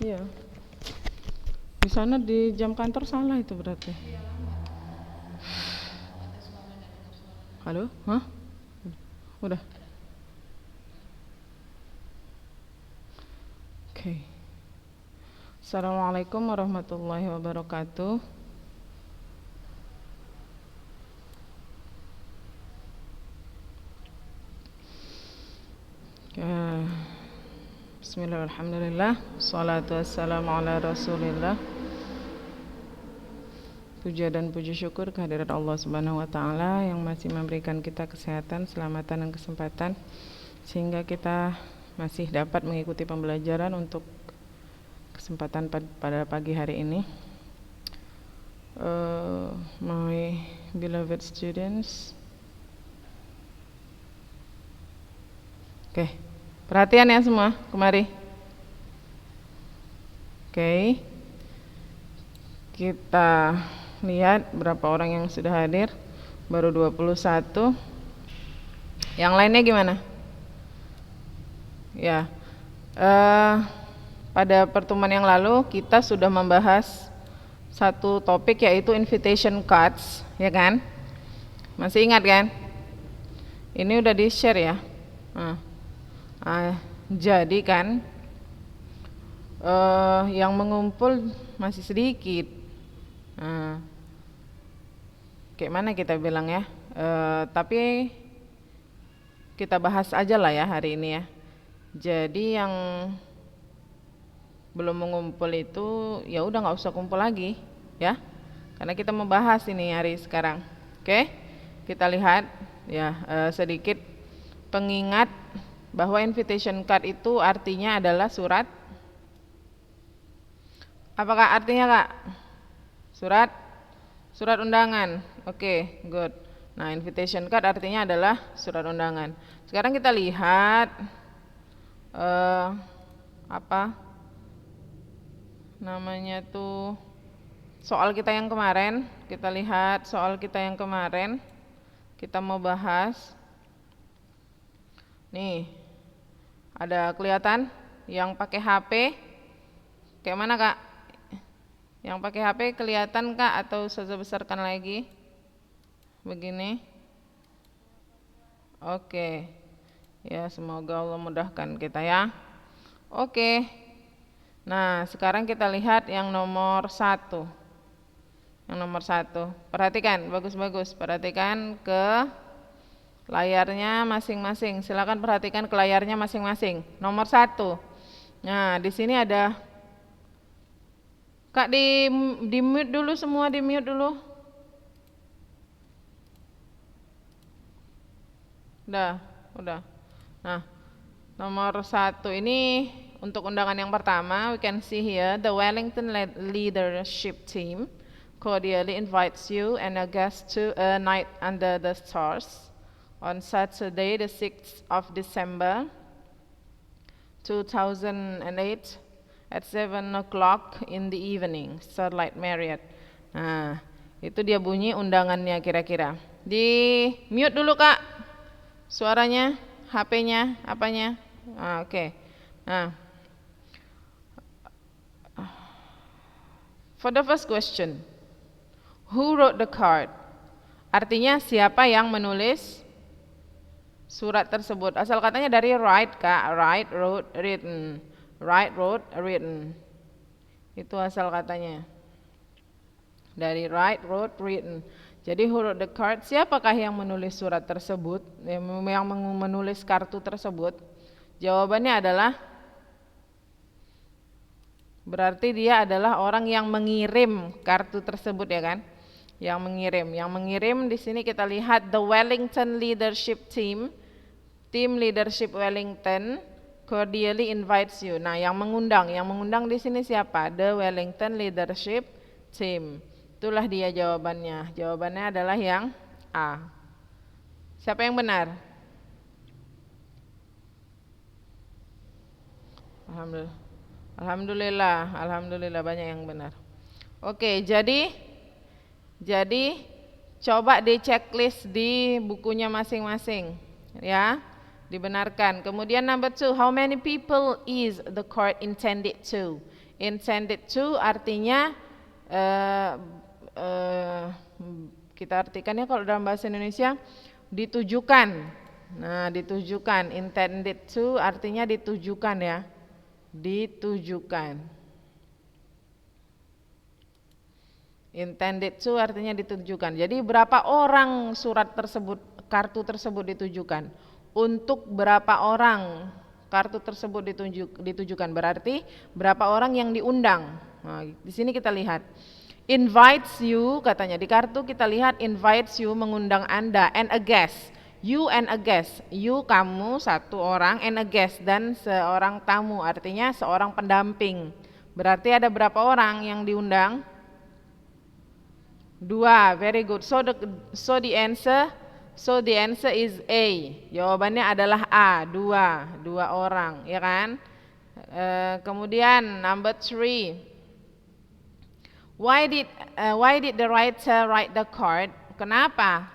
Iya. Di sana di jam kantor salah itu berarti. Halo? Hah? Udah. Oke. Assalamualaikum warahmatullahi wabarakatuh. Bismillahirrahmanirrahim. Salatu wassalamu ala rasulillah. Puja dan puji syukur kehadirat Allah Subhanahu wa Ta'ala yang masih memberikan kita kesehatan, keselamatan, dan kesempatan sehingga kita masih dapat mengikuti pembelajaran untuk kesempatan pada pagi hari ini. My beloved students, oke, perhatian ya semua, kemari. Oke, kita lihat berapa orang yang sudah hadir. Baru 21. Yang lainnya gimana? Ya, pada pertemuan yang lalu kita sudah membahas satu topik yaitu invitation cards, ya kan? Masih ingat kan? Ini udah di share ya. Jadi kan yang mengumpul masih sedikit. Kayak mana kita bilang ya? Tapi kita bahas aja lah ya hari ini ya. Jadi yang belum mengumpul itu ya udah nggak usah kumpul lagi ya, karena kita membahas ini hari sekarang. Oke, kita lihat ya sedikit pengingat bahwa invitation card itu artinya adalah surat. Apakah artinya Kak? Surat undangan. Oke, good. Nah, invitation card artinya adalah surat undangan. Sekarang kita lihat apa namanya tuh soal kita yang kemarin. Kita lihat soal kita yang kemarin. Kita mau bahas. Nih, ada kelihatan yang pakai HP. Kayak mana Kak? Yang pakai HP kelihatan Kak atau saya besarkan lagi? Begini. Oke. Ya, semoga Allah mudahkan kita ya. Oke. Nah, sekarang kita lihat yang nomor 1. Yang nomor 1. Perhatikan, bagus-bagus. Perhatikan ke layarnya masing-masing. Silakan perhatikan ke layarnya masing-masing. Nomor 1. Nah, di sini ada Kak, di mute dulu semua, di mute dulu. Udah. Nah, nomor 1 ini untuk undangan yang pertama. We can see here the Wellington leadership team cordially invites you and a guest to a night under the stars on Saturday, the 6th of December 2008 at 7 o'clock in the evening, Starlight Marriott. Nah, itu dia bunyi undangannya kira-kira. Di mute dulu Kak, suaranya, HP-nya, apanya. Oke. Nah, for the first question, who wrote the card? Artinya siapa yang menulis surat tersebut? Asal katanya dari write Kak, write, wrote, written. Write, wrote, written. Itu asal katanya. Dari write, wrote, written. Jadi who wrote the card? Siapakah yang menulis surat tersebut? Yang menulis kartu tersebut? Jawabannya adalah berarti dia adalah orang yang mengirim kartu tersebut ya kan? Yang mengirim di sini kita lihat the Wellington leadership team, tim leadership Wellington cordially invites you. Nah, yang mengundang di sini siapa? The Wellington leadership team. Itulah dia jawabannya. Jawabannya adalah yang A. Siapa yang benar? Alhamdulillah banyak yang benar. Oke, jadi coba di checklist di bukunya masing-masing ya. Dibenarkan. Kemudian number 2, how many people is the card intended to? Intended to artinya kita artikannya kalau dalam bahasa Indonesia ditujukan. Nah, ditujukan. Intended to artinya ditujukan ya. Ditujukan. Intended to artinya ditujukan. Jadi berapa orang surat tersebut, kartu tersebut ditujukan? Untuk berapa orang kartu tersebut ditujukan? Berarti berapa orang yang diundang? Nah, di sini kita lihat. Invites you, katanya di kartu kita lihat invites you, mengundang Anda, and a guest. You and a guest. You kamu satu orang, and a guest dan seorang tamu, artinya seorang pendamping. Berarti ada berapa orang yang diundang? 2. Very good. So the answer is A. Jawabannya adalah A. 2 orang, ya kan? Kemudian number 3. Why did the writer write the card? Kenapa?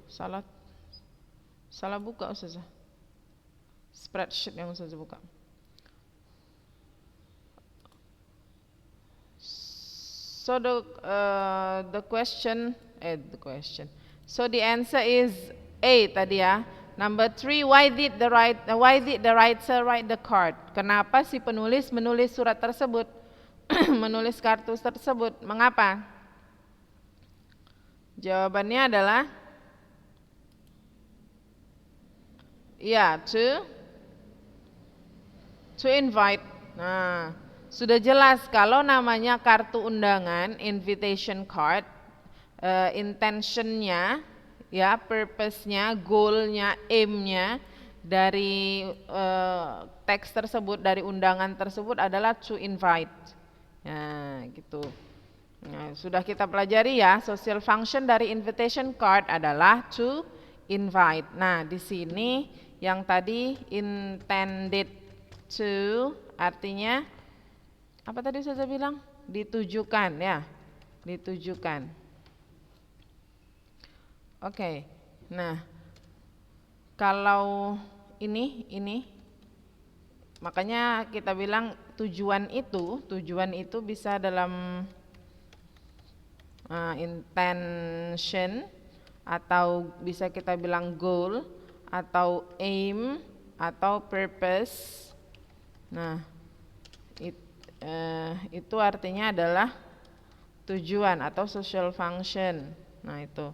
Salah buka Ustazah. Spreadsheet yang Ustazah buka. So the question. So the answer is A tadi ya. Number 3, why did the writer write the card? Kenapa si penulis menulis surat tersebut? Menulis kartu tersebut. Mengapa? Jawabannya adalah ya, to invite. Nah, sudah jelas kalau namanya kartu undangan, invitation card, intentionnya, ya, purpose-nya, goal-nya, aim-nya dari teks tersebut, dari undangan tersebut adalah to invite. Nah, gitu. Nah, sudah kita pelajari ya, social function dari invitation card adalah to invite. Nah, di sini yang tadi intended to artinya apa tadi saya bilang? Ditujukan ya, ditujukan. Oke. Nah, kalau ini makanya kita bilang tujuan itu bisa dalam intention, atau bisa kita bilang goal, atau aim, atau purpose. Nah, itu artinya adalah tujuan atau social function. Nah, itu.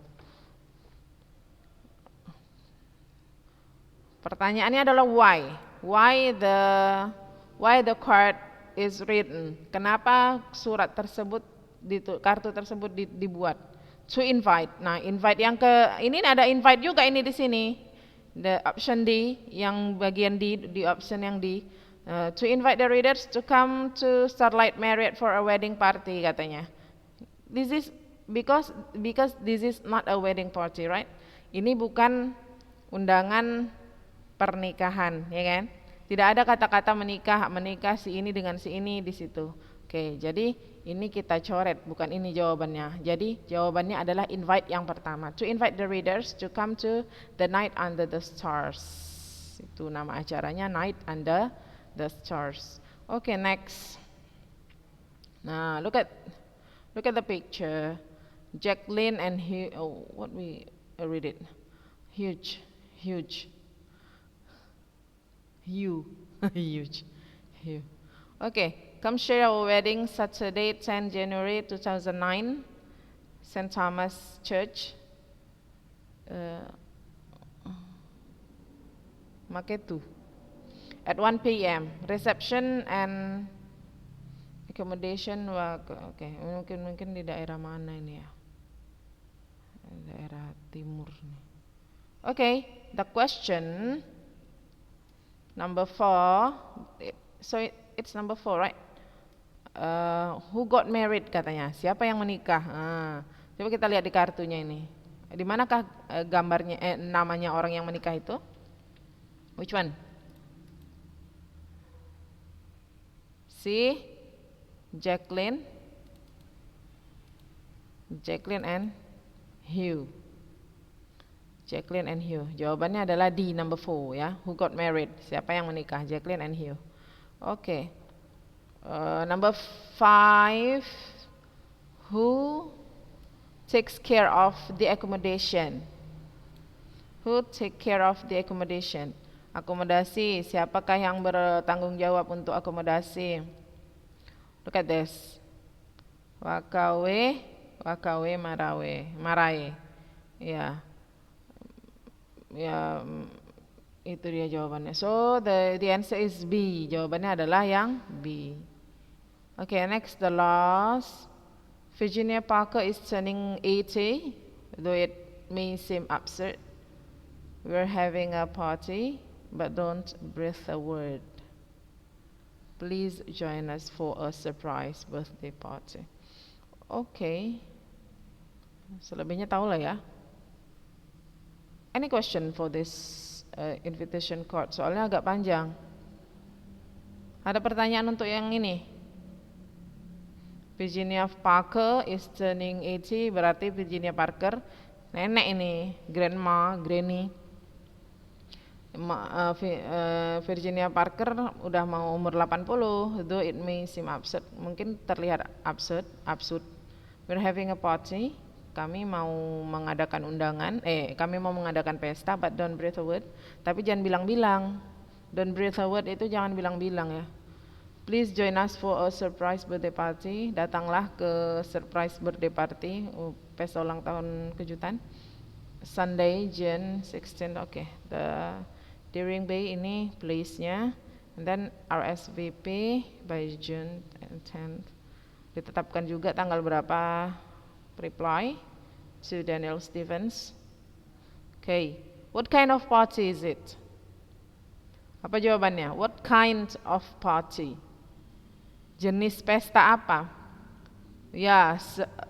Pertanyaannya adalah why the card is written. Kenapa surat tersebut, kartu tersebut dibuat? To invite. Nah, invite yang ini ada invite juga ini di sini. The option D, yang bagian D, di option yang D. To invite the readers to come to Starlight Marriott for a wedding party, katanya. This is because this is not a wedding party, right? Ini bukan undangan pernikahan, ya kan? Tidak ada kata-kata menikah si ini dengan si ini di situ. Oke, jadi ini kita coret, bukan ini jawabannya. Jadi jawabannya adalah invite yang pertama. To invite the readers to come to the night under the stars. Itu nama acaranya, Night Under the Stars. Okay, next. Now look at the picture. Jacqueline and read it. Huge. Okay, come share our wedding Saturday, 10 January 2009, St. Thomas Church, Maketu, at 1 p.m. Reception and accommodation. Okay, mungkin di daerah mana ini ya? Daerah timur nih. Okay, the question number 4. So it's number 4, right? Who got married, katanya. Siapa yang menikah? Coba kita lihat di kartunya ini. Di manakah gambarnya, namanya orang yang menikah itu? Which one? Si Jacqueline and Hugh. Jacqueline and Hugh. Jawabannya adalah D, number 4 ya. Who got married? Siapa yang menikah? Jacqueline and Hugh. Okay. Number 5, who takes care of the accommodation? Who take care of the accommodation? Akomodasi, siapakah yang bertanggung jawab untuk akomodasi? Look at this. Wakawe, wakawe, marawe, marai. Ya, ya, itu dia jawabannya. So the answer is B. Jawabannya adalah yang B. Okay, next, the last. Virginia Parker is turning 80, though it may seem absurd. We're having a party, but don't breathe a word. Please join us for a surprise birthday party. Okay. Selebihnya tahu lah ya. Any question for this invitation card? Soalnya agak panjang. Ada pertanyaan untuk yang ini? Virginia Parker is turning 80, berarti Virginia Parker nenek ini, grandma, granny. Virginia Parker udah mau umur 80, though it may seem absurd, mungkin terlihat absurd. We're having a party, kami mau mengadakan kami mau mengadakan pesta, but don't breathe a word. Tapi jangan bilang-bilang. Don't breathe a word itu jangan bilang-bilang ya. Please join us for a surprise birthday party. Datanglah ke surprise birthday party, pesta ulang tahun kejutan. Sunday, June 16. Okay, the Deering Bay ini place-nya. And then RSVP by June 10th. Ditetapkan juga tanggal berapa. Reply to Daniel Stevens. Okay, what kind of party is it? Apa jawabannya? What kind of party? Jenis pesta apa? Ya,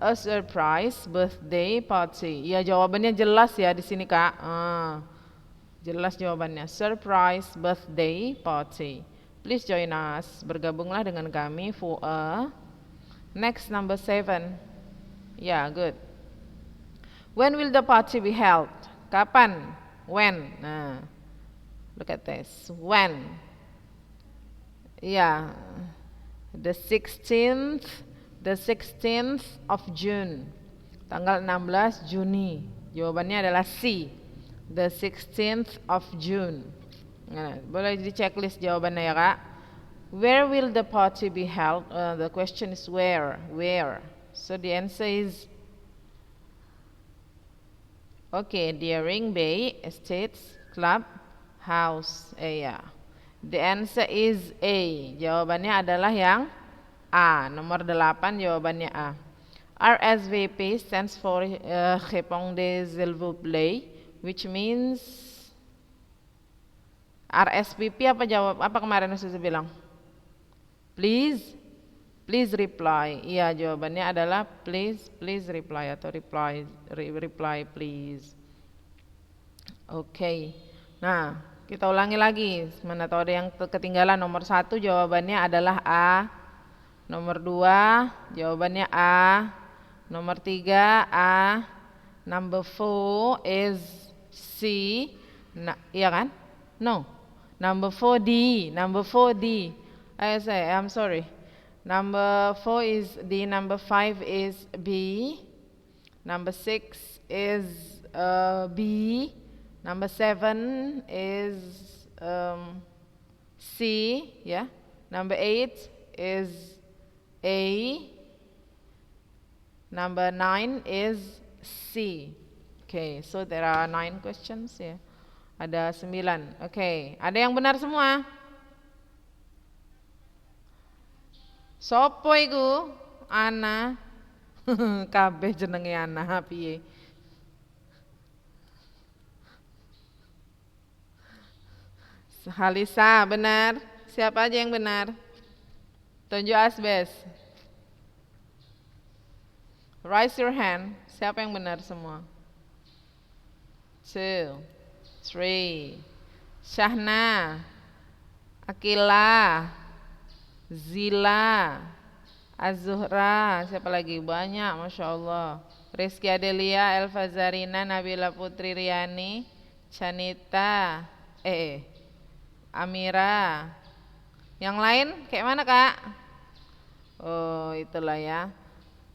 a surprise birthday party. Ya, jawabannya jelas ya di sini, Kak. Jelas jawabannya. Surprise birthday party. Please join us. Bergabunglah dengan kami for a. Next, number 7. Ya, good. When will the party be held? Kapan? When? Nah, look at this. When? Ya, the 16th of June. Tanggal 16 Juni. Jawabannya adalah C. The 16th of June. Nah, boleh di checklist jawabannya ya, Kak. Where will the party be held? The question is where. Where? So the answer is Deering Bay Estates Club House. Yeah. The answer is A. Jawabannya adalah yang A. Nomor 8 jawabannya A. RSVP stands for Répondez s'il vous plaît, which means RSVP apa kemarin Ustaz bilang? Please reply. Iya, jawabannya adalah please reply atau reply please. Okay. Nah, kita ulangi lagi. Mana tahu ada yang ketinggalan. Nomor 1 jawabannya adalah A. Nomor 2 jawabannya A. Nomor 3 A. Number 4 is C. Nah, iya kan? No. Number 4 D. I'm sorry. Number 4 is D. Number 5 is B. Number 6 is B. Number 7 is C. Yeah. Number 8 is A. Number 9 is C. Okay, so there are 9 questions ya. Ada 9. Okay, ada yang benar semua? Sopo iku? Ana. Kabeh jenenge Ana piye? Halisa, benar. Siapa aja yang benar? Tunjuk asbes. Raise your hand. Siapa yang benar semua? 2, 3. Syahna, Akila, Zila, Az-Zuhra, siapa lagi? Banyak, Masya Allah. Rizky Adelia, Elva Zarina, Nabila Putri Riani, Chanita, Amira. Yang lain kayak mana, Kak? Oh, itulah ya.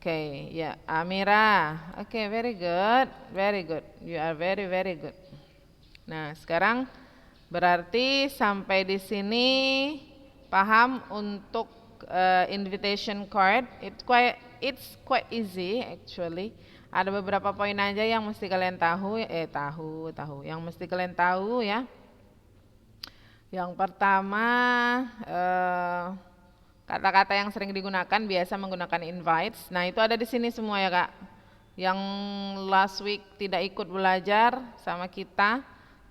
Oke, ya, Amira. Oke, very good. Very good. You are very very good. Nah, sekarang berarti sampai di sini paham untuk invitation card. It's quite easy actually. Ada beberapa poin aja yang mesti kalian tahu, yang mesti kalian tahu ya. Yang pertama, kata-kata yang sering digunakan biasa menggunakan invites. Nah, itu ada di sini semua ya, Kak. Yang last week tidak ikut belajar sama kita,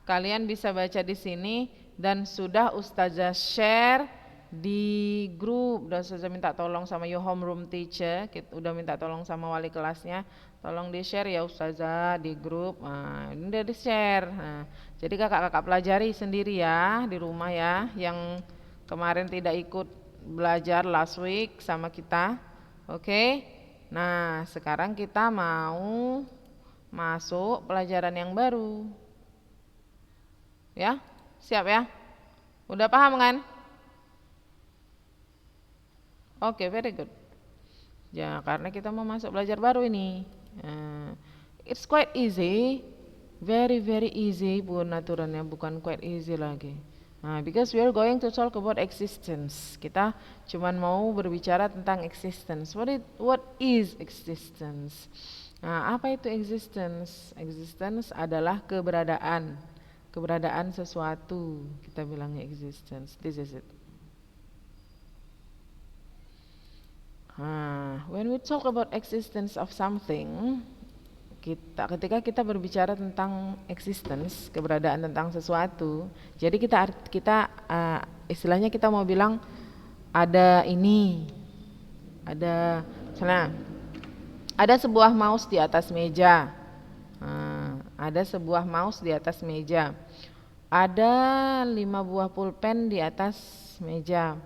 kalian bisa baca di sini dan sudah Ustazah share di grup. Udah Ustazah minta tolong sama your homeroom teacher, udah minta tolong sama wali kelasnya, tolong di share ya Ustazah di grup. Nah, ini udah di share. Nah, jadi kakak-kakak pelajari sendiri ya di rumah ya, yang kemarin tidak ikut belajar last week sama kita. Oke. Nah, sekarang kita mau masuk pelajaran yang baru. Ya, siap ya? Udah paham kan? Oke, very good. Ya, karena kita mau masuk belajar baru ini. It's quite easy, very very easy pun aturannya, bukan quite easy lagi. Nah, because we are going to talk about existence. Kita cuman mau berbicara tentang existence. What is existence? Nah, apa itu existence? Existence adalah keberadaan. Keberadaan sesuatu. Kita bilangnya existence. This is it. When we talk about existence of something, ketika kita berbicara tentang existence, keberadaan tentang sesuatu, jadi kita istilahnya kita mau bilang ada ini, ada misalnya ada sebuah mouse di atas meja, ada sebuah mouse di atas meja, ada 5 buah pulpen di atas meja,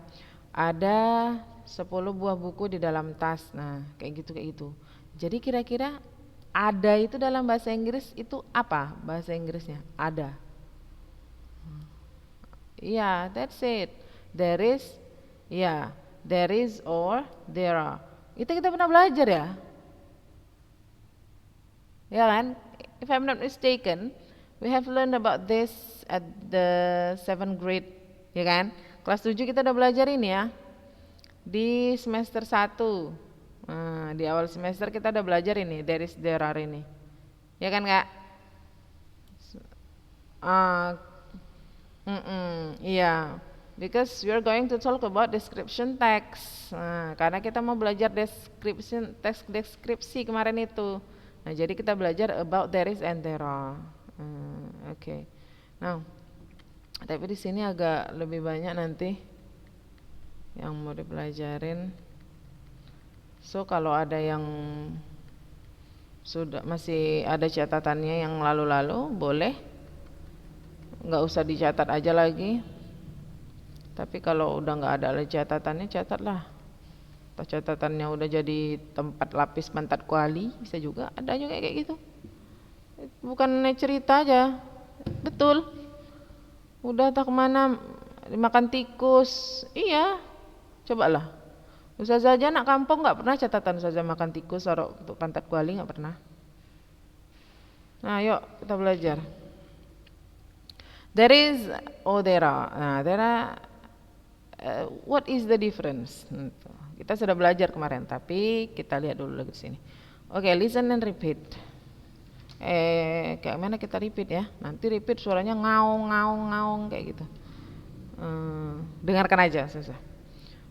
ada 10 buah buku di dalam tas. Nah, kayak gitu. Jadi kira-kira ada itu dalam bahasa Inggris itu apa bahasa Inggrisnya? Ada. Iya, that's it. There is, ya, there is or there are. Itu kita pernah belajar ya? Ya kan? If I'm not mistaken, we have learned about this at the 7th grade, ya kan? Kelas 7 kita udah belajar ini ya. Di semester 1. Di awal semester kita udah belajar ini, there is, there are ini. Ya kan, Kak? Iya. Because we are going to talk about description text. Karena kita mau belajar deskripsi kemarin itu. Nah, jadi kita belajar about there is and there are. Oke. Nah, tapi di sini agak lebih banyak nanti yang mau dipelajarin. So kalau ada yang sudah masih ada catatannya yang lalu-lalu, boleh, nggak usah dicatat aja lagi. Tapi kalau udah nggak ada catatannya, catatlah. Atau catatannya udah jadi tempat lapis pantat kuali, bisa juga. Ada juga kayak gitu. Bukan cerita aja, betul. Udah tak kemana, dimakan tikus, iya, cobalah. Ustazah aja anak kampung nggak pernah catatan Ustazah makan tikus taruh untuk pantat kuali, nggak pernah. Nah, yuk kita belajar. There is, oh there are. Nah, there are. What is the difference? Kita sudah belajar kemarin, tapi kita lihat dulu lagi di sini. Oke, listen and repeat. Kayak mana kita repeat ya? Nanti repeat suaranya ngaung kayak gitu. Dengarkan aja, susah.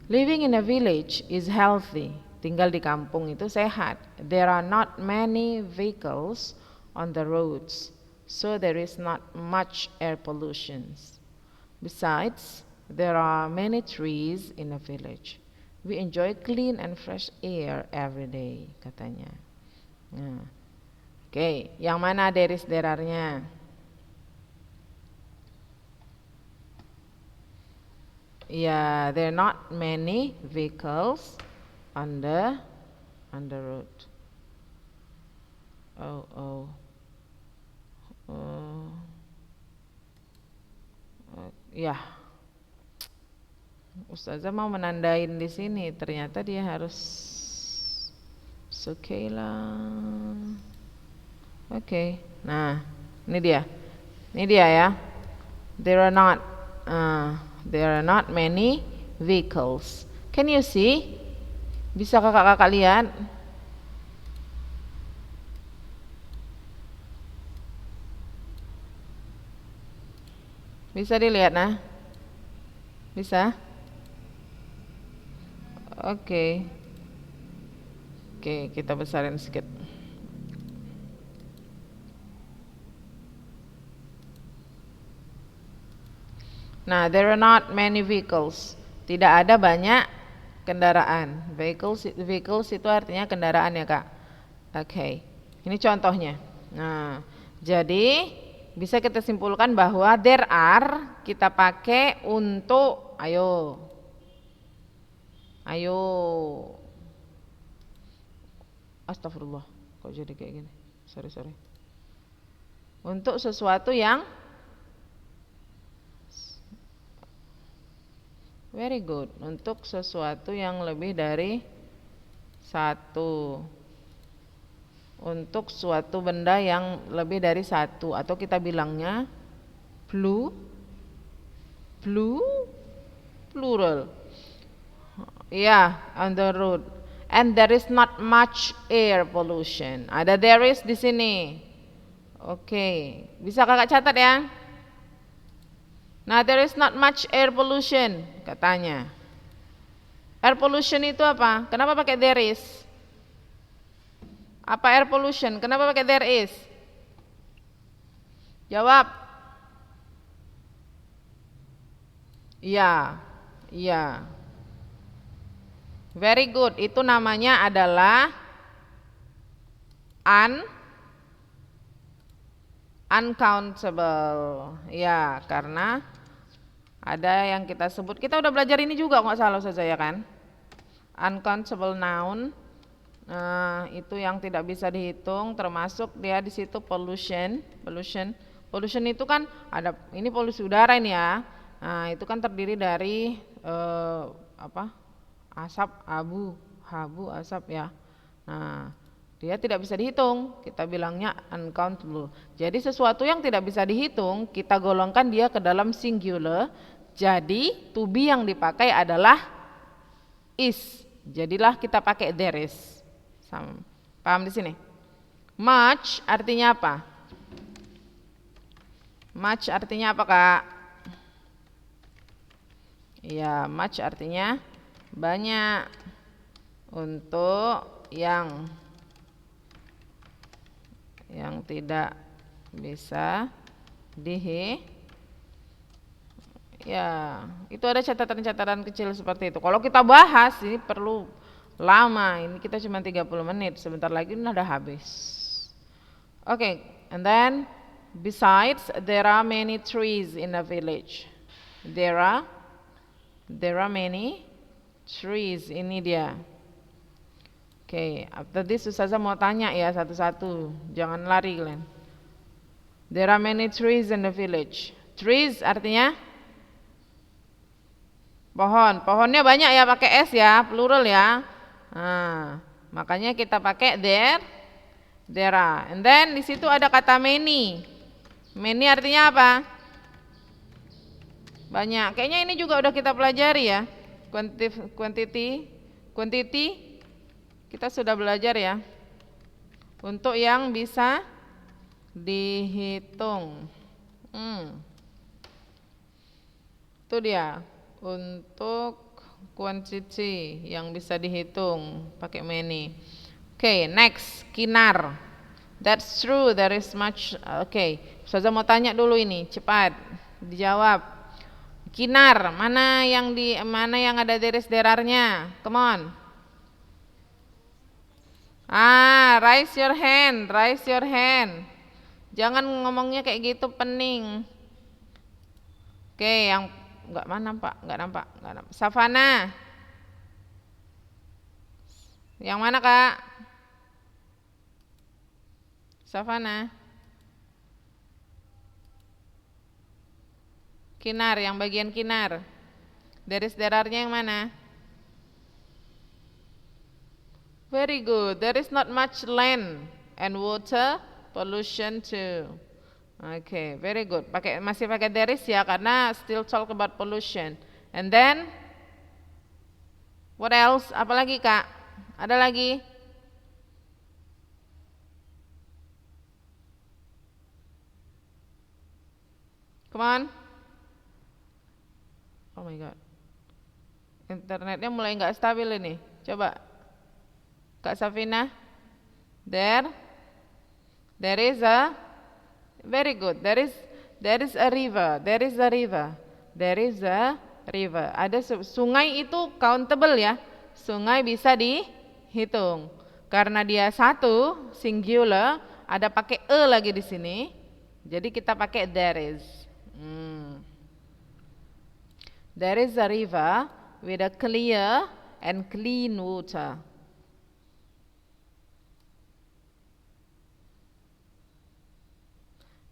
Living in a village is healthy. Tinggal di kampung itu sehat. There are not many vehicles on the roads, so there is not much air pollution. Besides, there are many trees in a village. We enjoy clean and fresh air every day, katanya. Nah, oke, yang mana there is there are-nya? Yeah, there are not many vehicles on the road. Yeah. Ustazah mau menandain di sini, ternyata dia harus Sukaila. Oke. Nah, ini dia. Ini dia ya. There are not many vehicles. Can you see? Bisa kakak-kakak lihat? Bisa dilihat nah? Bisa? Oke. Oke, kita besarin sedikit. Nah, there are not many vehicles. Tidak ada banyak kendaraan. Vehicles itu artinya kendaraan ya, Kak. Oke. Ini contohnya. Nah, jadi bisa kita simpulkan bahwa there are kita pakai untuk ayo. Astagfirullah. Kok jadi kayak gini? Sorry. Untuk sesuatu yang very good, untuk sesuatu yang lebih dari satu, untuk suatu benda yang lebih dari satu, atau kita bilangnya plural. Ya, on the road. And there is not much air pollution. Ada there is di sini. Oke, bisa kakak catat ya. Nah, there is not much air pollution katanya. Air pollution itu apa? Kenapa pakai there is? Apa air pollution? Kenapa pakai there is? Jawab. Iya. Very good. Itu namanya adalah uncountable. Ya, karena ada yang kita sebut, kita udah belajar ini juga nggak salah saya kan? Uncountable noun. Nah, itu yang tidak bisa dihitung, termasuk dia di situ pollution. Pollution itu kan ada, ini polusi udara ini ya. Nah, itu kan terdiri dari asap, habu, asap ya. Nah, dia tidak bisa dihitung, kita bilangnya uncountable. Jadi sesuatu yang tidak bisa dihitung, kita golongkan dia ke dalam singular. Jadi to be yang dipakai adalah is. Jadilah kita pakai there is. Paham di sini? Much artinya apa? Much artinya apa, Kak? Ya, much artinya banyak. Untuk yang tidak bisa ya, itu ada catatan-catatan kecil seperti itu. Kalau kita bahas ini perlu lama, ini kita cuma 30 menit, sebentar lagi udah habis. Okay, and then besides there are many trees in the village. There are many trees, ini dia. Okay, after this Ustazah mau tanya ya satu-satu, jangan lari kalian. There are many trees in the village. Trees artinya pohon. Pohonnya banyak ya, pakai s ya, plural ya. Nah, makanya kita pakai there are. And then di situ ada kata many. Many artinya apa? Banyak. Kayaknya ini juga udah kita pelajari ya. Quantity kita sudah belajar ya. Untuk yang bisa dihitung. Itu dia. Untuk quantity yang bisa dihitung pakai many. Okay, next, kinar. That's true, there is much. Okay, Ustazah mau tanya dulu ini, cepat dijawab. Kinar, mana yang ada derarnya? Come on. Raise your hand. Jangan ngomongnya kayak gitu, pening. Oke, yang enggak nampak. Savana. Yang mana, Kak? Savana. Kinar, yang bagian kinar. There are-nya yang mana? Very good. There is not much land and water pollution too. Okay, very good. Masih pakai there is ya, karena still talk about pollution. And then what else? Apa lagi, Kak? Ada lagi? Come on. Oh my god. Internetnya mulai nggak stabil ini. Coba, Kak Safina. There is a very good. There is a river. There is a river. There is a river. Ada sungai itu countable ya. Sungai bisa dihitung. Karena dia satu singular, ada pakai lagi di sini. Jadi kita pakai there is. There is a river with a clear and clean water.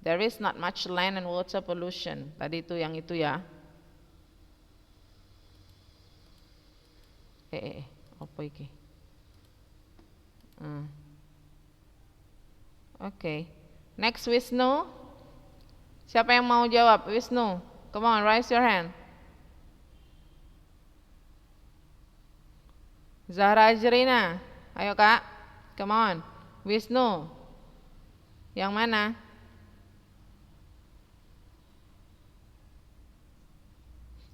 There is not much land and water pollution. Tadi itu yang itu ya. Apa iki? Okay. Next, Wisnu. Siapa yang mau jawab? Wisnu, come on, raise your hand. Zahra Ajrina, ayo Kak, come on. Wisnu, yang mana?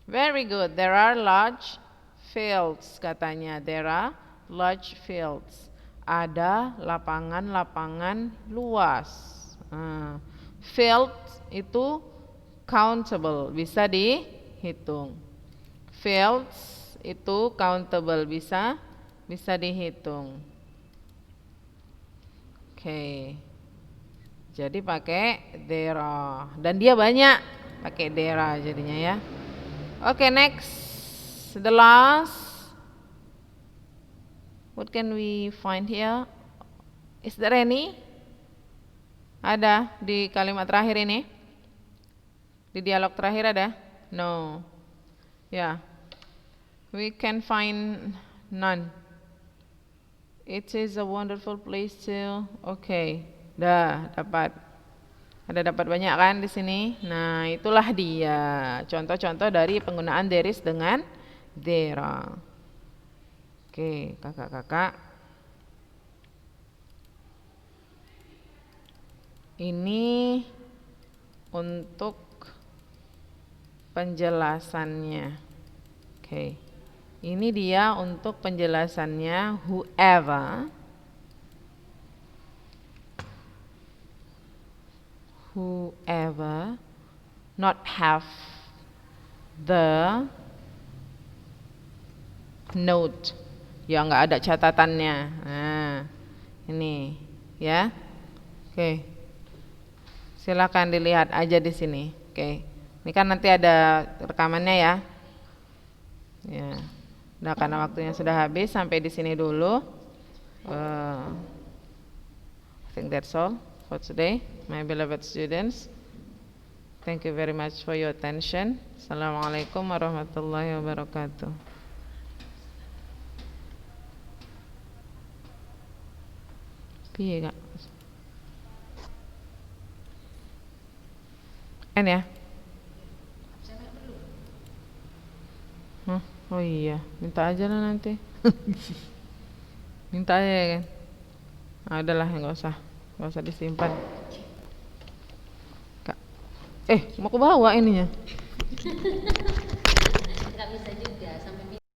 Very good. There are large fields, katanya. There are large fields. Ada lapangan-lapangan luas. Field itu countable, bisa dihitung. Fields itu countable, bisa dihitung. Oke. Jadi pakai there are. Dan dia banyak pakai there are jadinya ya. Okay, next, the last. What can we find here? Is there any? Ada di kalimat terakhir ini? Di dialog terakhir ada? No. Yeah. We can find none. It is a wonderful place too. Okay. Dapat. Ada dapat banyak kan di sini? Nah, itulah dia contoh-contoh dari penggunaan there is dengan there are. Oke, kakak-kakak. Ini untuk penjelasannya. Oke. Ini dia untuk penjelasannya. Whoever not have the note, ya nggak ada catatannya. Nah, ini ya. Oke. Silakan dilihat aja di sini. Oke. Ini kan nanti ada rekamannya ya. Ya. Nah, karena waktunya sudah habis, sampai di sini dulu. I think that's all for today, my beloved students. Thank you very much for your attention. Assalamualaikum warahmatullahi wabarakatuh. Piye Kak? Ya? Oh iya, minta aja lah nanti. Minta aja ya kan? Nah, udahlah, nggak usah disimpan. Kak, mau ke bawah ininya. Nggak bisa juga sampai